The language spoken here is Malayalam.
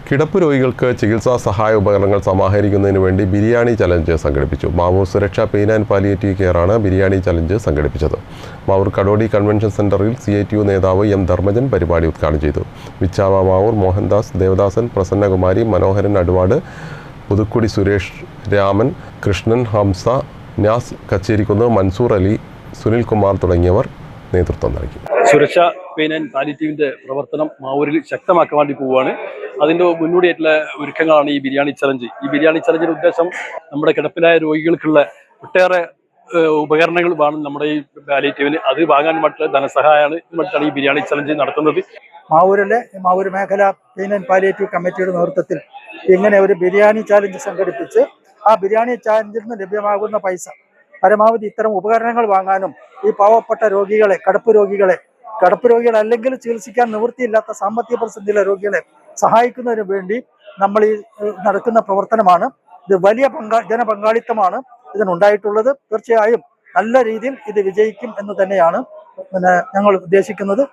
കിടപ്പ് രോഗികൾക്ക് ചികിത്സാ സഹായ ഉപകരണങ്ങൾ സമാഹരിക്കുന്നതിന് വേണ്ടി ബിരിയാണി ചലഞ്ച് സംഘടിപ്പിച്ചു. മാവൂർ സുരക്ഷ പെയിൻ ആൻഡ് പാലിയേറ്റീവ് കെയറാണ് ബിരിയാണി ചലഞ്ച് സംഘടിപ്പിച്ചത്. മാവൂർ കടോടി കൺവെൻഷൻ സെന്ററിൽ CITU നേതാവ് M ധർമ്മജൻ പരിപാടി ഉദ്ഘാടനം ചെയ്തു. വിച്ചാവ മാവൂർ, മോഹൻദാസ്, ദേവദാസൻ, പ്രസന്നകുമാരി, മനോഹരൻ അഡ്വാഡ്, പുതുക്കുടി സുരേഷ്, രാമൻ, കൃഷ്ണൻ, ഹംസ, ന്യാസ് കച്ചേരിക്കുന്ന്, മൻസൂർ അലി, സുനിൽ കുമാർ തുടങ്ങിയവർ നേതൃത്വം നൽകി. സുരക്ഷ പെയിൻ ആൻഡ് പാലിയേറ്റീവിന്റെ പ്രവർത്തനം മാവൂരിൽ ശക്തമാക്കാൻ വേണ്ടി പോവുകയാണ്. അതിന്റെ മുന്നോടിയായിട്ടുള്ള ഒരുക്കങ്ങളാണ് ഈ ബിരിയാണി ചലഞ്ച്. ഈ ബിരിയാണി ചലഞ്ചിന്റെ ഉദ്ദേശം നമ്മുടെ കിടപ്പിലായ രോഗികൾക്കുള്ള ഒട്ടേറെ ഉപകരണങ്ങൾ വേണം നമ്മുടെ ഈ പാലിയേറ്റീവിന്. അത് വാങ്ങാൻ വേണ്ടിയിട്ടുള്ള ധനസഹായമാണ് ഈ ബിരിയാണി ചലഞ്ച് നടത്തുന്നത്. മാവൂർ മേഖല പെയിൻ ആൻഡ് പാലിയേറ്റീവ് കമ്മിറ്റിയുടെ നേതൃത്വത്തിൽ ഇങ്ങനെ ഒരു ബിരിയാണി ചാലഞ്ച് സംഘടിപ്പിച്ച് ആ ബിരിയാണി ചാലഞ്ചിൽ നിന്ന് ലഭ്യമാകുന്ന പൈസ പരമാവധി ഇത്തരം ഉപകരണങ്ങൾ വാങ്ങാനും ഈ പാവപ്പെട്ട രോഗികളെ, കടപ്പ് രോഗികൾ അല്ലെങ്കിൽ ചികിത്സിക്കാൻ നിവൃത്തിയില്ലാത്ത സാമ്പത്തിക പ്രതിസന്ധിയിലെ രോഗികളെ സഹായിക്കുന്നതിന് വേണ്ടി നമ്മൾ ഈ നടക്കുന്ന പ്രവർത്തനമാണ്. ഇത് വലിയ ജനപങ്കാളിത്തമാണ് ഇതിനുണ്ടായിട്ടുള്ളത്. തീർച്ചയായും നല്ല രീതിയിൽ ഇത് വിജയിക്കും എന്ന് തന്നെയാണ് ഞങ്ങൾ ഉദ്ദേശിക്കുന്നത്.